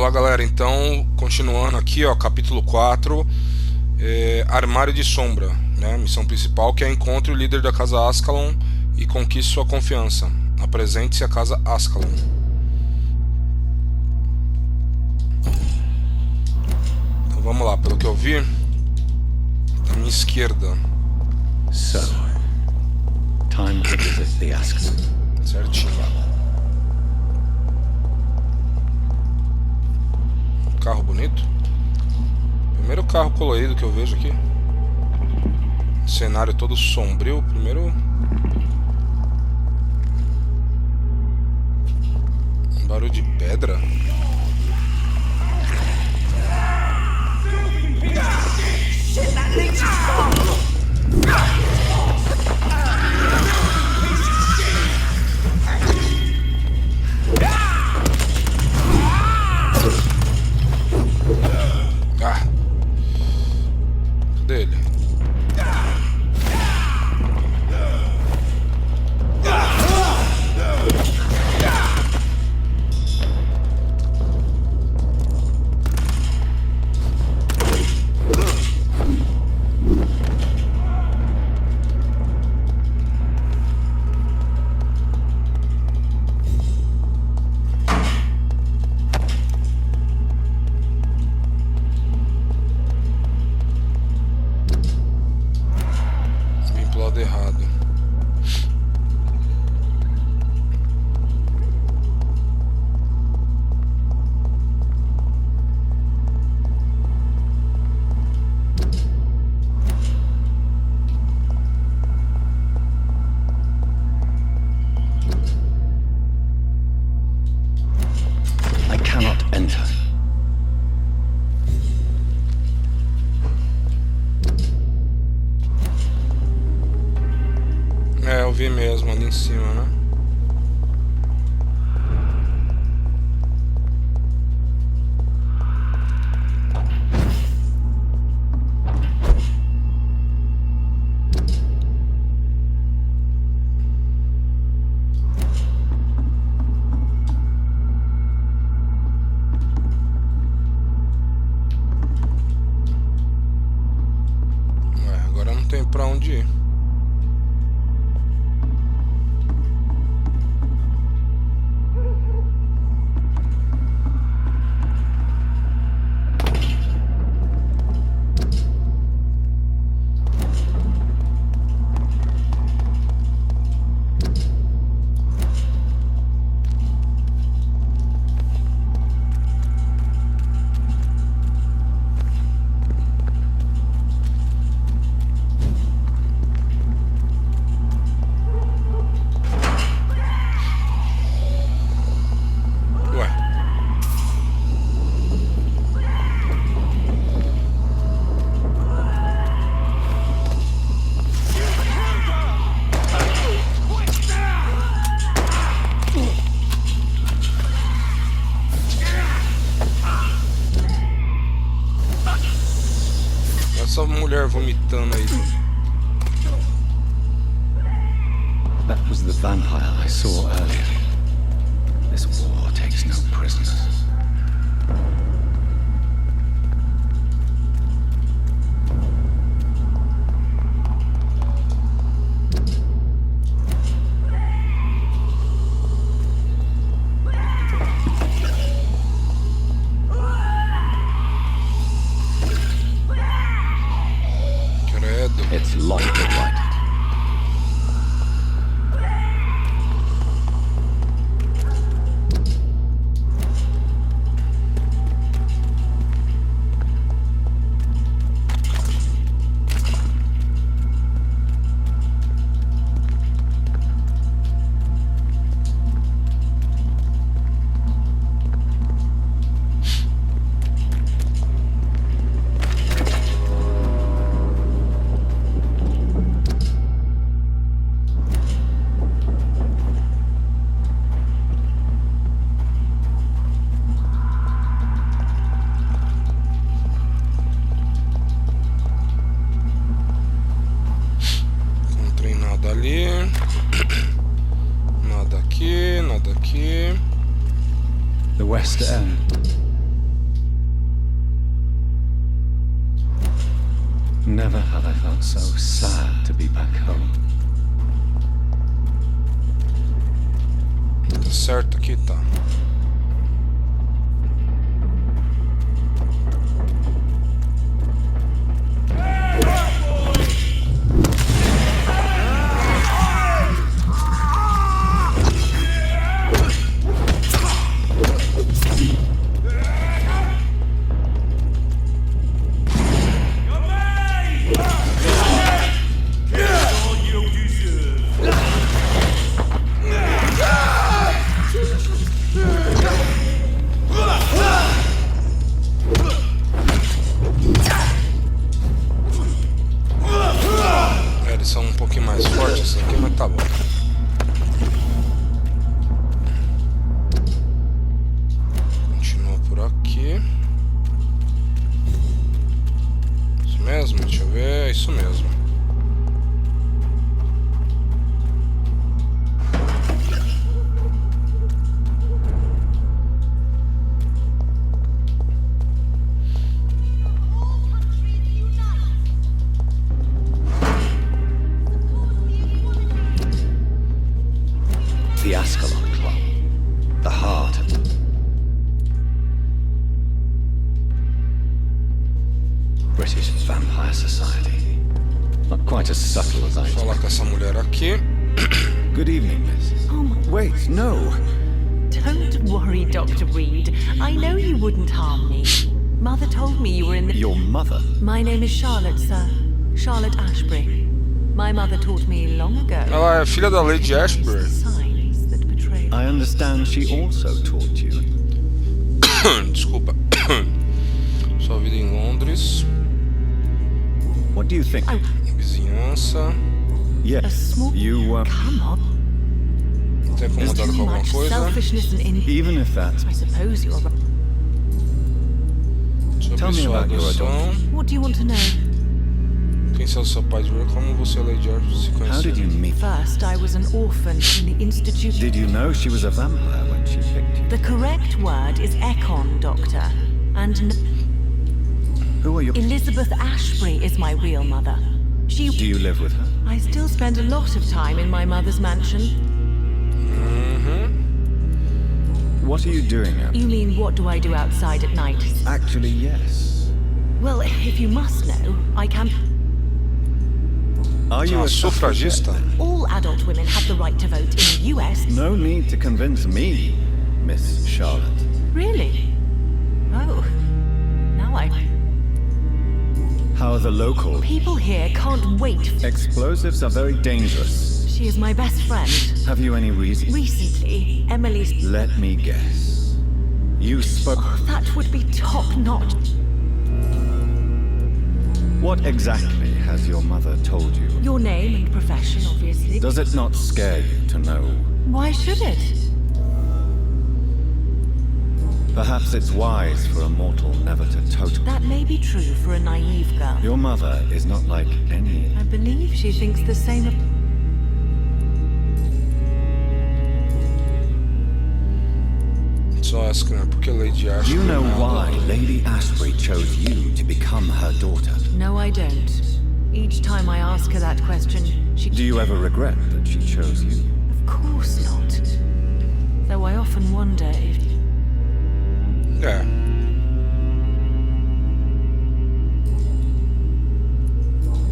Vamos lá, galera, então, continuando aqui, ó, capítulo 4, Armário de Sombra, né, missão principal, que é encontre o líder da casa Ascalon e conquiste sua confiança. Apresente-se à casa Ascalon. Então vamos lá, pelo que eu vi, à minha esquerda. So, time to visit the Ascalon. Certinho. Carro bonito. Primeiro carro colorido que eu vejo aqui. Cenário todo sombrio. Primeiro barulho de pedra. Ah, cadê ele? Errado. I cannot enter. É, eu vi mesmo ali em cima, né? Ué, agora não tem pra onde ir. Essa mulher vomitando aí. That was the vampire I saw earlier. This war takes no prisoners. It's light lighted. The West End. Never have I felt so sad to be back home. Tá certo aqui, tá. Eles são um pouquinho mais fortes aqui, mas tá bom. Continua por aqui. Isso mesmo? Deixa eu ver. É isso mesmo. The Ascalon Club. The heart of British Vampire Society. Not quite as subtle as I Vou falar com essa mulher aqui. Good evening, miss. Oh my... Wait, no. Don't worry, Dr. Reed. I know you wouldn't harm me. Mother told me you were in the... Your mother? My name is Charlotte, sir. Charlotte Ashbury. My mother taught me long ago. Ela é filha da Lady Ashbury. Signs that betray... I understand she also taught you. Desculpa. Sua vida em Londres. What do you think? Vizinhança. A Yes, small... you Come on. Tá incomodado com Too alguma much coisa? selfishness and even if that. I suppose you're right. Sobre Tell me sua about your adoção. What do you want to know? Quem são seu pai de ver? Como você e a Lady Ashbury se How did you conheceram? meet? First, I was an orphan in the institute... Did you know she was a vampire when she picked you? The correct word is Econ, Doctor. And Who are you? Elizabeth Ashbury is my real mother. She... Do you live with her? I still spend a lot of time in my mother's mansion. What are you doing now? You mean, what do I do outside at night? Actually, yes. Well, if you must know, I can... Are you Uma a sufragista? All adult women have the right to vote in the US. No need to convince me, Miss Charlotte. Really? Oh. Now I... How are the local? People here can't wait. Explosives are very dangerous. She is my best friend. Have you any reason? Recently, Emily's... Let me guess. You spoke... Oh, that would be top-notch. What exactly has your mother told you? Your name and profession, obviously. Does it not scare you to know? Why should it? Perhaps it's wise for a mortal never to totem. That may be true for a naive girl. Your mother is not like any... I believe she thinks the same of... Só asking her porque Lady Do Ashbury. you know não- why Lady Ashbury chose you to become her daughter? No, I don't. Each time I ask her that question, she... Do you ever regret that she chose you? Of course not. Though I often wonder if... É.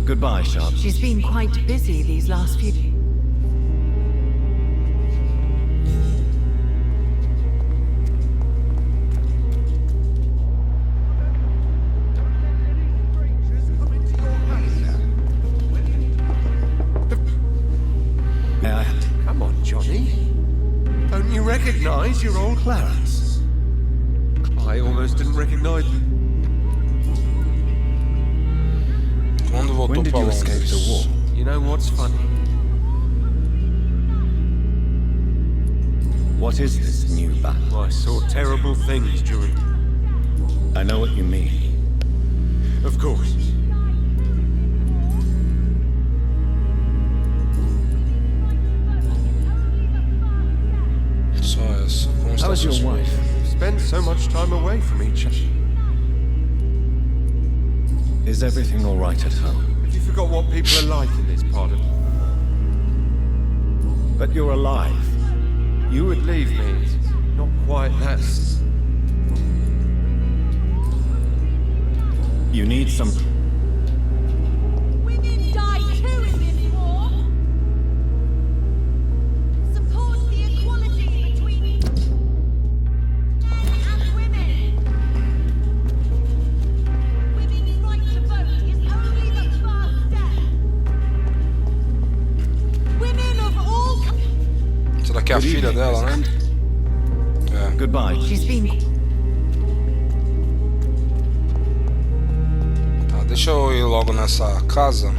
Goodbye, Charlotte. She's been quite busy these last few... May I... Come on, Johnny. Don't you recognize your old... Clarence. I almost didn't recognize... Quando voltou When did pra you escape Londres? the war? You know what's funny? What is this new battle? I saw terrible things during... I know what you mean. Of course. Só essa. Como está How's sua your esposa? wife? We spend so much time away from each other. Is everything all right at home? Have you forgot what people are like in this part of... But you're alive. You would leave me. It's not quite that... You need some... Women die too in this war. Support the equality between men and women. Women's right to vote is only the first step. Women of all... Será que é a filha dela, né? É. Goodbye. She's been... Deixa eu ir logo nessa casa.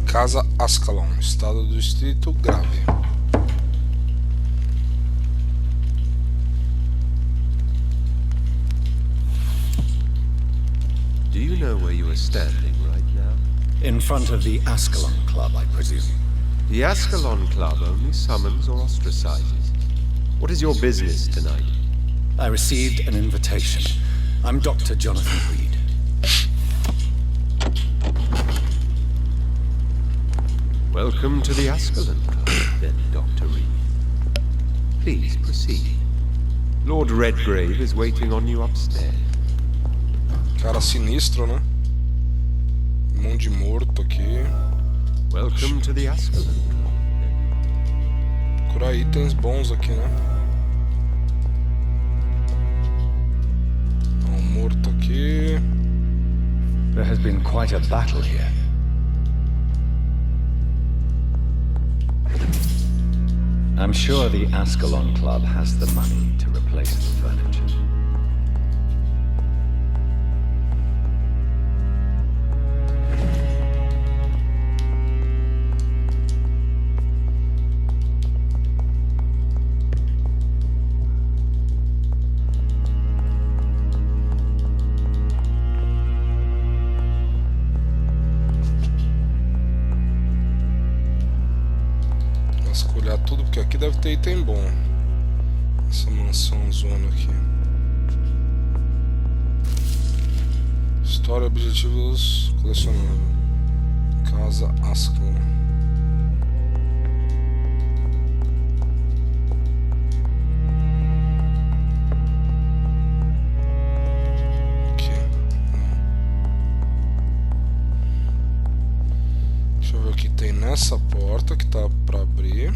Casa Ascalon, estado do distrito grave. Do you know where you are standing right now? In front of the Ascalon Club, I presume. The Ascalon Club only summons or ostracizes. What is your business tonight? I received an invitation. I'm Dr. Jonathan Reed. Welcome to the Ascalon Club, then, Dr. Reed. Please proceed. Lord Redgrave is waiting on you upstairs. Cara sinistro, né? Um monte de morto aqui. Welcome to the Ascalon Club. Procurar itens bons aqui, né? Um morto aqui. There has been quite a battle here. I'm sure the Ascalon Club has the money to replace the furniture. Vasculhar tudo, porque aqui deve ter item bom. Essa mansão zona aqui. História, objetivos, colecionável. Casa Ascalon. Aqui. Não. Deixa eu ver o que tem nessa porta que tá pra abrir.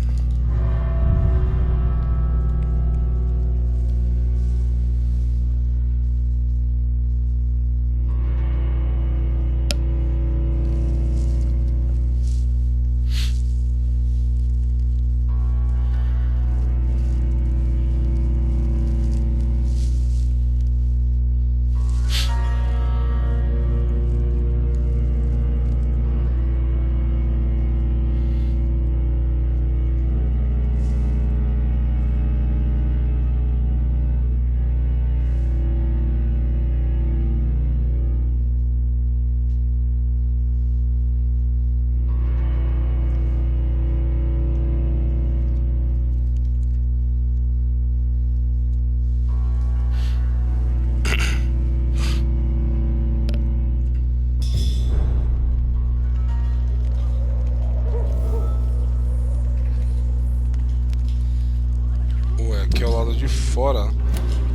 Aqui ao lado de fora,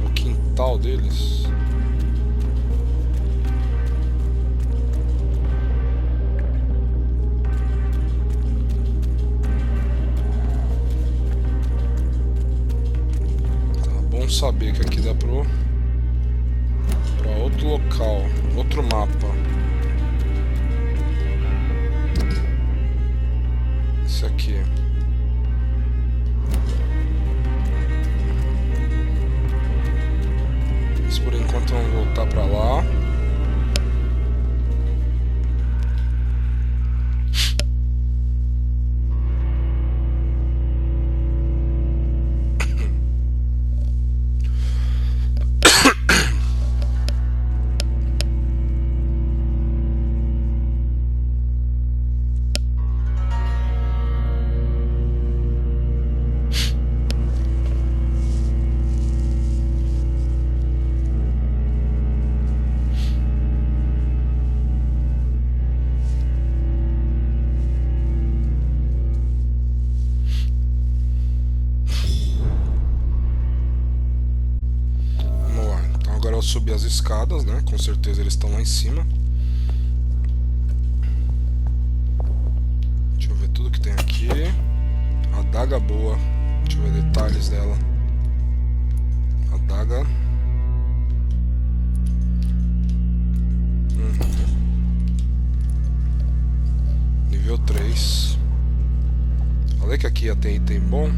o quintal deles. Tá bom saber que aqui dá pra outro local, outro mapa. Esse aqui. Mas por enquanto vamos voltar pra lá. Subir as escadas, né? Com certeza eles estão lá em cima. Deixa eu ver tudo que tem aqui. Adaga boa. Deixa eu ver detalhes dela. Adaga. Nível 3. Falei que aqui ia ter item bom.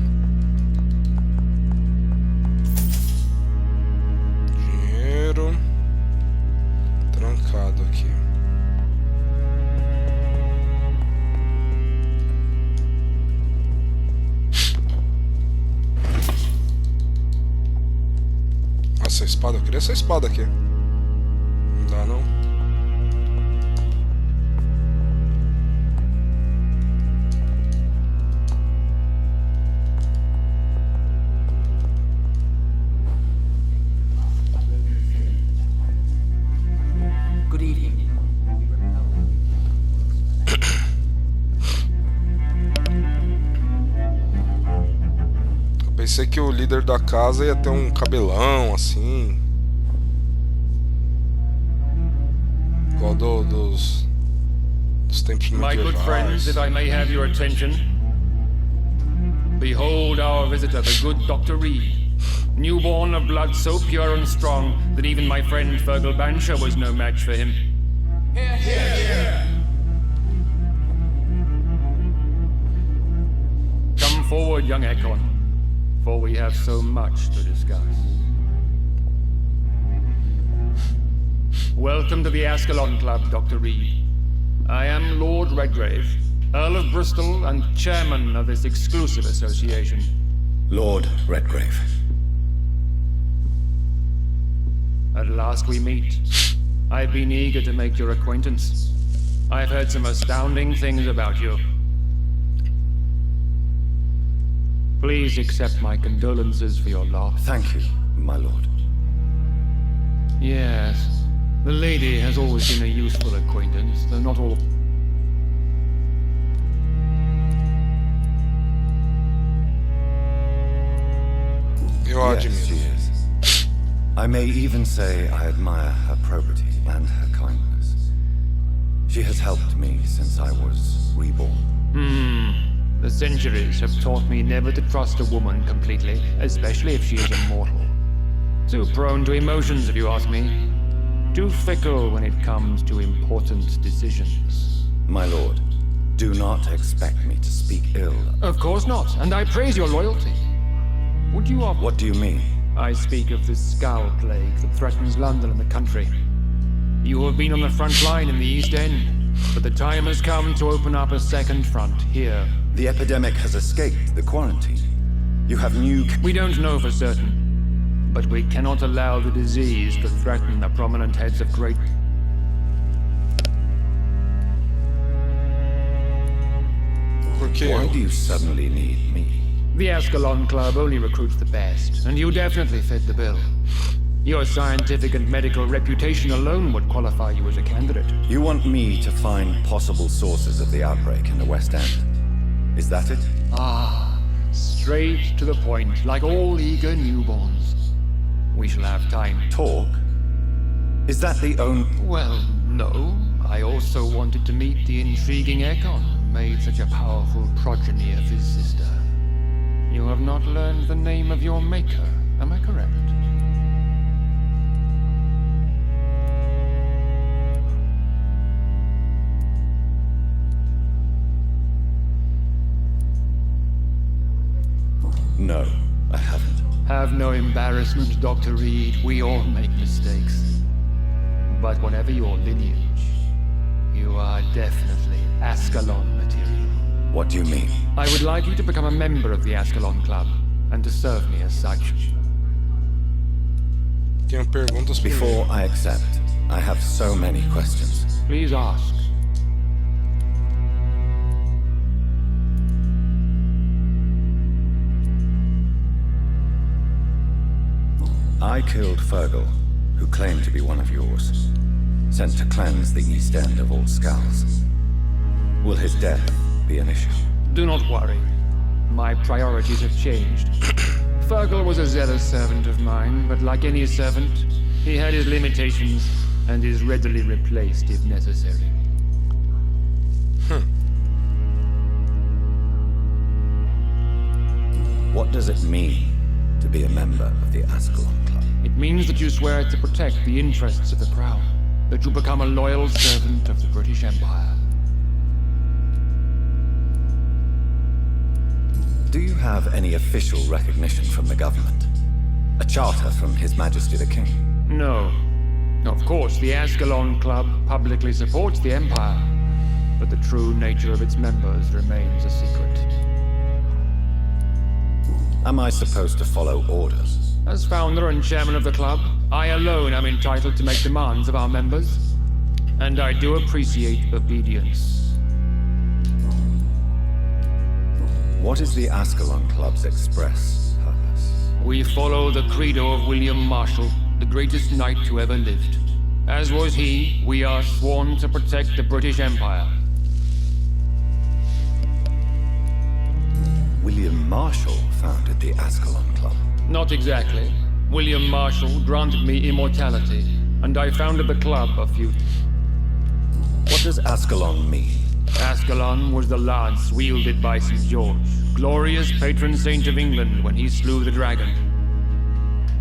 Trancado aqui. Essa espada, eu queria essa espada aqui. Não dá não. Pensei que o líder da casa ia ter um cabelão assim, igual dos tempos My good friends, medievais. if I may have your attention. Behold our visitor, the good Dr. Reed. Newborn of blood so pure and strong that even my friend Fergal Bansher was no match for him. Come forward, young Ekon, for we have so much to discuss. Welcome to the Ascalon Club, Dr. Reed. I am Lord Redgrave, Earl of Bristol and chairman of this exclusive association. Lord Redgrave. At last we meet. I've been eager to make your acquaintance. I've heard some astounding things about you. Please accept my condolences for your loss. Thank you, my lord. Yes, the lady has always been a useful acquaintance, though not all. Yes, she is. I may even say I admire her probity and her kindness. She has helped me since I was reborn. The centuries have taught me never to trust a woman completely, especially if she is immortal. Too prone to emotions, if you ask me. Too fickle when it comes to important decisions. My lord, do not expect me to speak ill. Of course not, and I praise your loyalty. Would you offer? What do you mean? I speak of the Scowl Plague that threatens London and the country. You have been on the front line in the East End, but the time has come to open up a second front here. The epidemic has escaped the quarantine. You have new... We don't know for certain, but we cannot allow the disease to threaten the prominent heads of great... Why do you suddenly need me? The Ascalon Club only recruits the best, and you definitely fit the bill. Your scientific and medical reputation alone would qualify you as a candidate. You want me to find possible sources of the outbreak in the West End? Is that it? Ah, straight to the point, like all eager newborns. We shall have time. Talk? Is that the only... Well, no. I also wanted to meet the intriguing Ekon, who made such a powerful progeny of his sister. You have not learned the name of your maker, am I correct? embarrassment, Dr. Reed. We all make mistakes. But whatever your lineage, you are definitely Ascalon material. What do you mean? I would like you to become a member of the Ascalon Club, and to serve me as such. Tenho perguntas pra Before I accept, I have so many questions. Please ask. I killed Fergal, who claimed to be one of yours, sent to cleanse the East End of all skulls. Will his death be an issue? Do not worry. My priorities have changed. Fergal was a zealous servant of mine, but like any servant, he had his limitations and is readily replaced if necessary. What does it mean to be a member of the Ascalon Club? It means that you swear to protect the interests of the Crown, that you become a loyal servant of the British Empire. Do you have any official recognition from the government? A charter from His Majesty the King? No. Of course, the Ascalon Club publicly supports the Empire, but the true nature of its members remains a secret. Am I supposed to follow orders? As founder and chairman of the club, I alone am entitled to make demands of our members, and I do appreciate obedience. What is the Ascalon Club's express purpose? We follow the credo of William Marshall, the greatest knight who ever lived. As was he, we are sworn to protect the British Empire. William Marshall founded the Ascalon Club. Not exactly. William Marshall granted me immortality, and I founded the club a few... What does Ascalon mean? Ascalon was the lance wielded by St. George, glorious patron saint of England when he slew the dragon.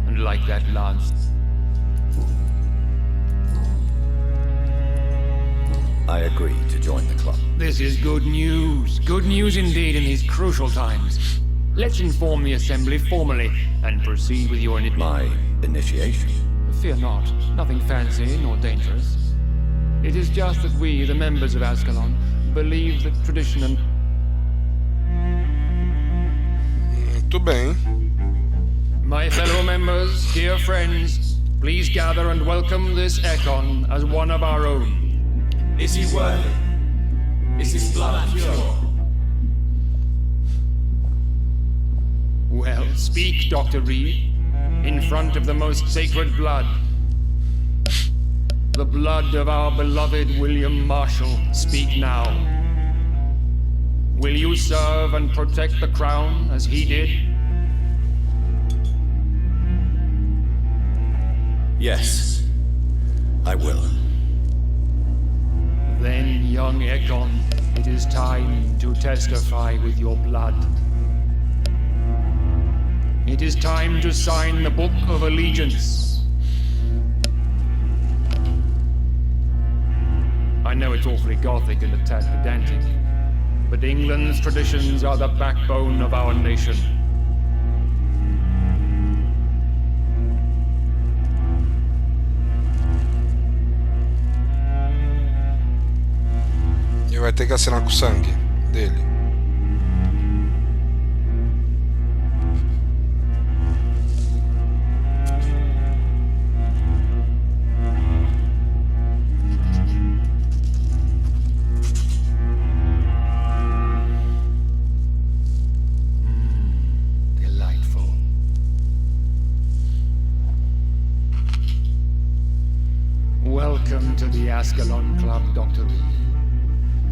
And like that lance... I agree to join the club. This is good news. Good news indeed in these crucial times. Let's inform the Assembly formally and proceed with your My initiation? Fear not. Nothing fancy nor dangerous. It is just that we, the members of Ascalon, believe that tradition and... Muito bem. My fellow members, dear friends, please gather and welcome this Ekon as one of our own. Is he worthy? Is his blood pure? Well, speak, Dr. Reed, in front of the most sacred blood. The blood of our beloved William Marshall. Speak now. Will you serve and protect the crown as he did? Yes, I will. Then, young Ekon, it is time to testify with your blood. It is time to sign the Book of Allegiance. I know it's awfully gothic and a tad pedantic, but England's traditions are the backbone of our nation. E vai ter que assinar com o sangue dele. Delightful. Welcome to the Ascalon Club, Dr. Reed.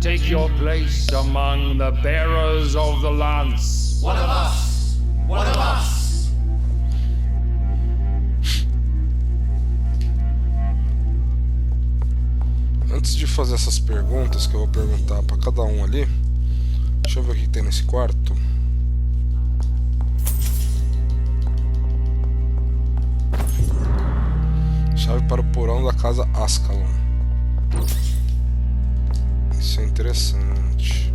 Take your place among the bearers of the lance. One of us! One of us! Antes de fazer essas perguntas que eu vou perguntar pra cada um ali, deixa eu ver o que tem nesse quarto. Chave para o porão da casa Ascalon. Isso é interessante.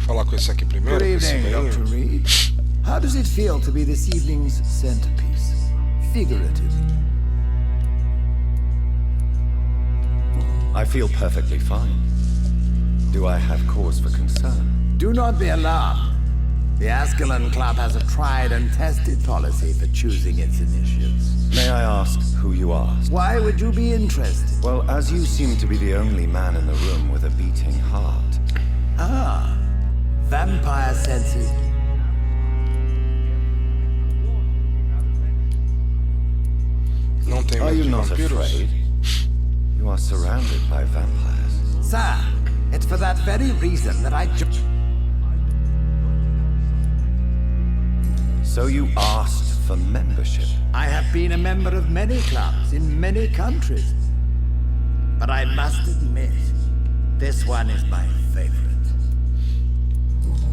falar com esse aqui primeiro. Good com esse evening, velhinho. Dr. Reed. How does it feel to be this evening's centerpiece? Figuratively. I feel perfectly fine. Do I have cause for concern? Do not be alarmed. The Ascalon Club has a tried and tested policy for choosing its initiates. May I ask who you are? Why would you be interested? Well, as you seem to be the only man in the room with a beating heart. Ah, vampire senses. Não tem Are medo you de not vampiros? afraid? You are surrounded by vampires. Sir, it's for that very reason that I So you asked for membership. I have been a member of many clubs in many countries. But I must admit, this one is my favorite.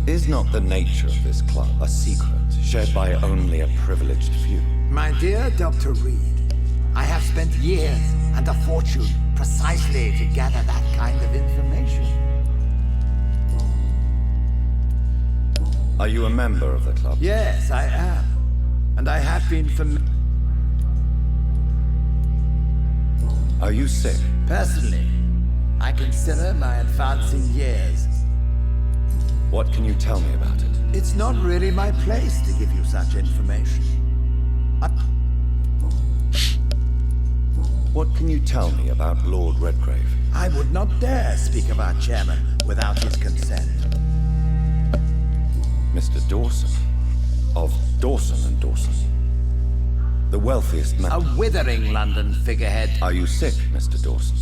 Is not the nature of this club a secret shared by only a privileged few? My dear Dr. Reed, I have spent years and a fortune precisely to gather that kind of information. Are you a member of the club? Yes, I am. And I have been for... Are you sick? Personally, I consider my advancing years. What can you tell me about it? It's not really my place to give you such information. What can you tell me about Lord Redgrave? I would not dare speak of our chairman without his consent. Mr. Dawson, of Dawson and Dawson. The wealthiest man. A withering London figurehead. Are you sick, Mr. Dawson?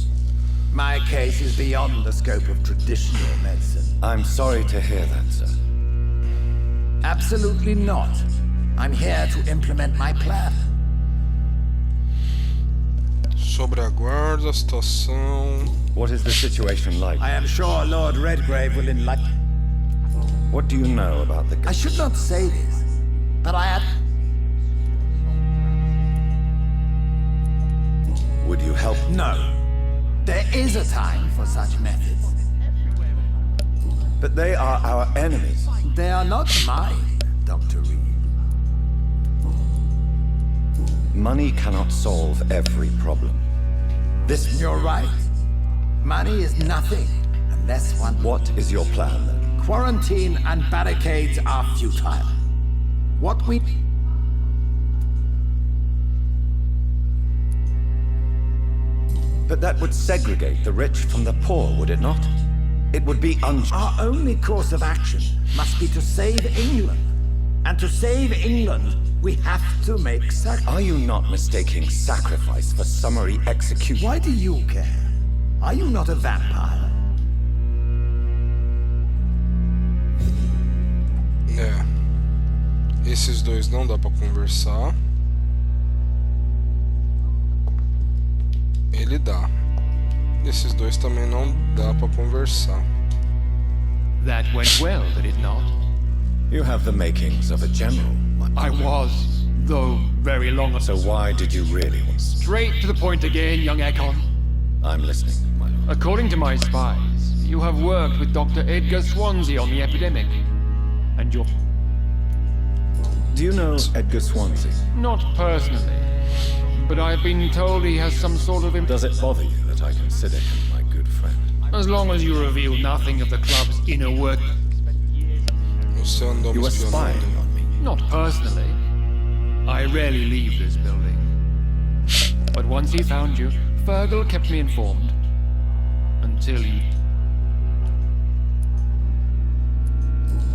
My case is beyond the scope of traditional medicine. I'm sorry to hear that, sir. Absolutely not. I'm here to implement my plan. Sobre a guarda, a situação. What is the situation like? I am sure Lord Redgrave will enlighten. What do you know about the... I should not say this, but I had... Would you help? No. There is a time for such methods. But they are our enemies. They are not mine, Dr. Reed. Money cannot solve every problem. This... You're right. Money is nothing unless one... What is your plan, then? Quarantine and barricades are futile. What we... But that would segregate the rich from the poor, would it not? It would be Our only course of action must be to save England. And to save England, we have to make Are you not mistaking sacrifice for summary execution? Why do you care? Are you not a vampire? É. Esses dois não dá pra conversar. Ele dá. Esses dois também não dá pra conversar. That went well, did it not? You have the makings of a general. I was, though very long ago. So why did you really want... Straight to the point again, young Ekon. I'm listening, my lord. According to my spies, you have worked with Dr. Edgar Swansea on the epidemic. And you're... Do you know Edgar Swansea? Not personally, but I've been told he has some sort of... Does it bother you that I consider him my good friend? As long as you reveal nothing of the club's inner work... Você andou me You are espionando. spying on me. Not personally. I rarely leave this building. But once he found you, Fergal kept me informed. Until you...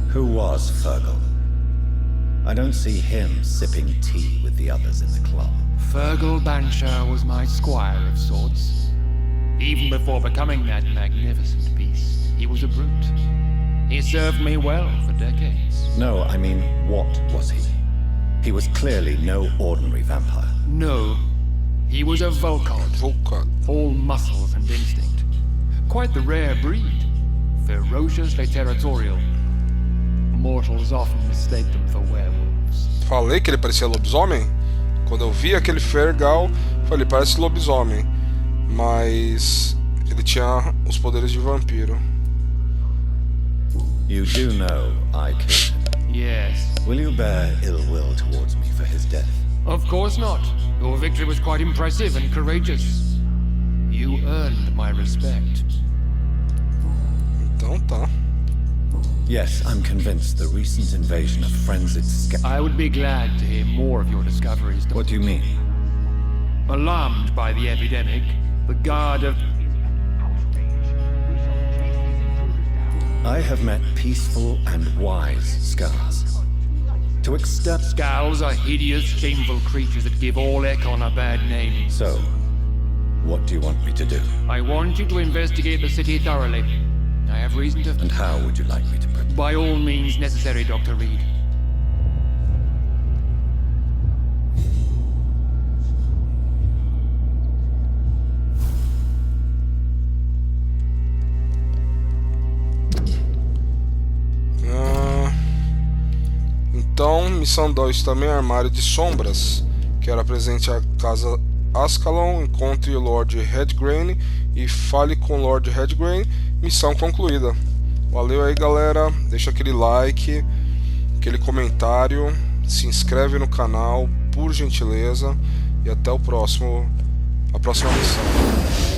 Who was Fergal? I don't see him sipping tea with the others in the club. Fergal Banshire was my squire of sorts. Even before becoming that magnificent beast, he was a brute. He served me well for decades. No, I mean, what was he? He was clearly no ordinary vampire. No, he was a Volcod, Volcod. all muscles and instinct. Quite the rare breed, ferociously territorial. Mortals often mistake them for werewolves. Falei que ele parecia lobisomem? Quando eu vi aquele Fergal, falei, parece lobisomem. Mas ele tinha os poderes de vampiro. You You do know I killed him. Yes. Will you bear ill will towards me for his death? Of course not. Your victory was quite impressive and courageous. You earned my respect. Então tá. Yes, I'm convinced the recent invasion of frenzied I would be glad to hear more of your discoveries. What do you mean? Alarmed by the epidemic, the guard of... I have met peaceful and wise Scars. To extend... Skulls are hideous, shameful creatures that give all Ekon a bad name. So, what do you want me to do? I want you to investigate the city thoroughly. I have reason to... And how would you like me to... By all means necessary, Dr. Reed. Então, missão 2 também, Armário de Sombras, que era presente à casa Ascalon, encontre o Lord Redgrain e fale com o Lord Redgrain. Missão concluída. Valeu aí, galera, deixa aquele like, aquele comentário, se inscreve no canal, por gentileza, e até a próxima missão.